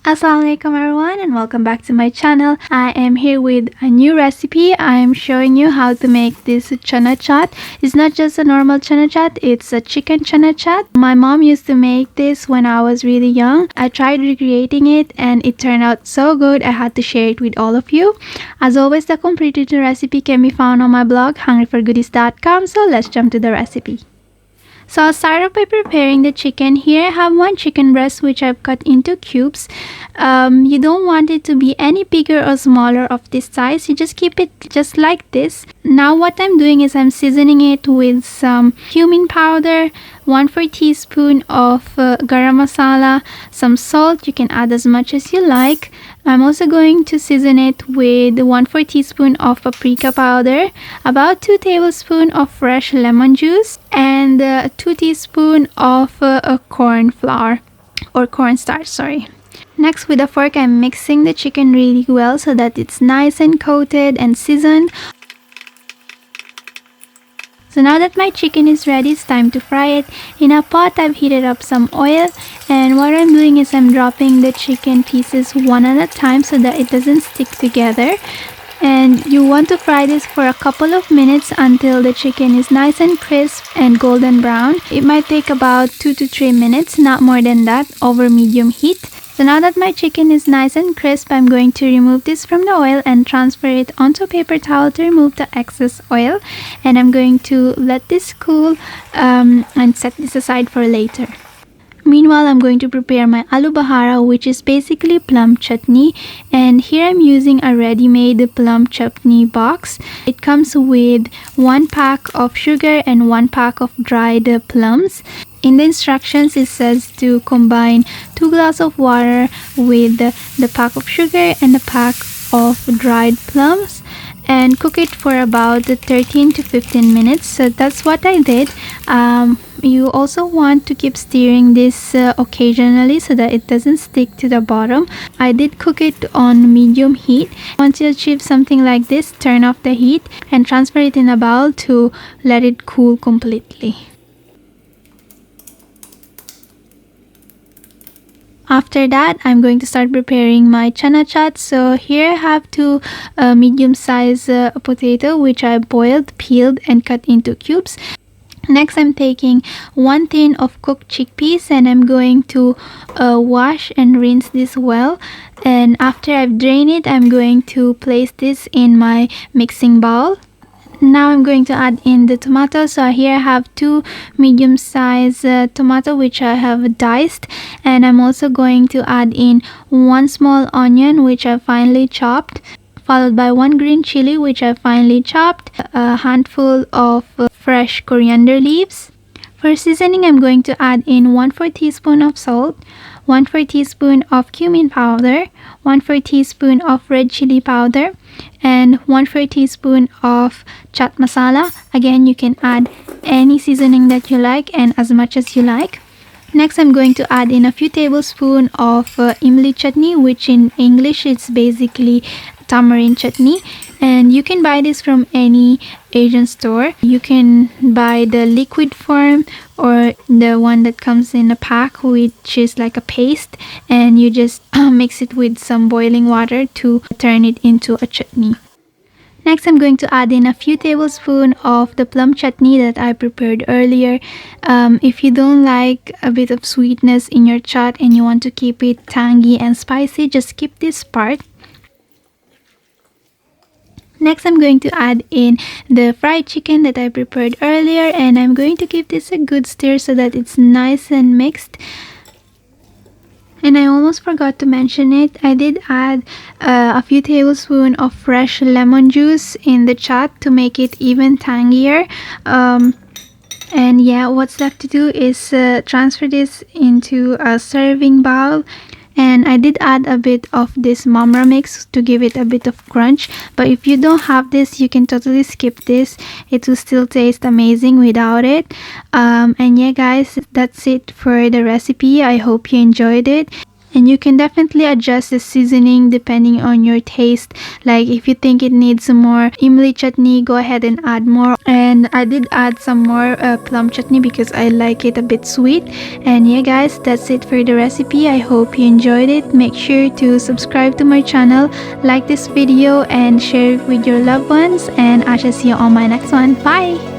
Assalamualaikum everyone and welcome back to my channel. I am here with a new recipe. I am showing you how to make this chana chaat. It's not just a normal chana chaat, it's a chicken chana chaat. My mom used to make this when I was really young. I tried recreating it and it turned out so good I had to share it with all of you. As always, the completed recipe can be found on my blog hungryforgoodies.com. So let's jump to the recipe. So I'll start off by preparing the chicken. Here I have one chicken breast which I've cut into cubes. You don't want it to be any bigger or smaller of this size. You just keep it just like this. Now what I'm doing is I'm seasoning it with some cumin powder, 1/4 teaspoon of garam masala, some salt. You can add as much as you like. I'm also going to season it with 1/4 teaspoon of paprika powder, about 2 tablespoons of fresh lemon juice, and 2 teaspoons of corn flour or cornstarch, sorry. Next, with a fork, I'm mixing the chicken really well so that it's nice and coated and seasoned. So now that my chicken is ready, it's time to fry it. In a pot, I've heated up some oil, and what I'm doing is I'm dropping the chicken pieces one at a time so that it doesn't stick together. And you want to fry this for a couple of minutes until the chicken is nice and crisp and golden brown. It might take about 2 to 3 minutes, not more than that, over medium heat. So now that my chicken is nice and crisp, I'm going to remove this from the oil and transfer it onto a paper towel to remove the excess oil. And I'm going to let this cool and set this aside for later. Meanwhile, I'm going to prepare my aloo bahara, which is basically plum chutney. And here I'm using a ready-made plum chutney box. It comes with 1 pack of sugar and 1 pack of dried plums. In the instructions, it says to combine 2 glasses of water with the pack of sugar and the pack of dried plums and cook it for about 13 to 15 minutes. So that's what I did. You also want to keep stirring this occasionally so that it doesn't stick to the bottom. I did cook it on medium heat. Once you achieve something like this, turn off the heat and transfer it in a bowl to let it cool completely. After that, I'm going to start preparing my chana chaat. So here I have 2 medium-sized potato which I boiled, peeled and cut into cubes. Next, I'm taking 1 tin of cooked chickpeas and I'm going to wash and rinse this well. And after I've drained it, I'm going to place this in my mixing bowl. Now I'm going to add in the tomato. So here I have 2 medium-sized tomato which I have diced, and I'm also going to add in 1 small onion which I finely chopped, followed by 1 green chili which I finely chopped, a handful of fresh coriander leaves. For seasoning, I'm going to add in 1/4 teaspoon of salt, 1/4 teaspoon of cumin powder, 1/4 teaspoon of red chili powder, and 1/4 teaspoon of chaat masala. Again, you can add any seasoning that you like and as much as you like. Next, I'm going to add in a few tablespoons of imli chutney, which in English it's basically tamarind chutney, and you can buy this from any Asian store. You can buy the liquid form or the one that comes in a pack, which is like a paste, and you just mix it with some boiling water to turn it into a chutney. Next, I'm going to add in a few tablespoons of the plum chutney that I prepared earlier. If you don't like a bit of sweetness in your chaat and you want to keep it tangy and spicy, just skip this part. Next, I'm going to add in the fried chicken that I prepared earlier, and I'm going to give this a good stir so that it's nice and mixed. And I almost forgot to mention it, I did add a few tablespoons of fresh lemon juice in the chaat to make it even tangier. And yeah, what's left to do is transfer this into a serving bowl. And I did add a bit of this mamra mix to give it a bit of crunch. But if you don't have this, you can totally skip this. It will still taste amazing without it. And yeah guys, that's it for the recipe. I hope you enjoyed it. And you can definitely adjust the seasoning depending on your taste. Like if you think it needs some more imli chutney, go ahead and add more. And I did add some more plum chutney because I like it a bit sweet. And yeah guys, that's it for the recipe. I hope you enjoyed it. Make sure to subscribe to my channel, like this video, and share it with your loved ones. And I shall see you on my next one. Bye!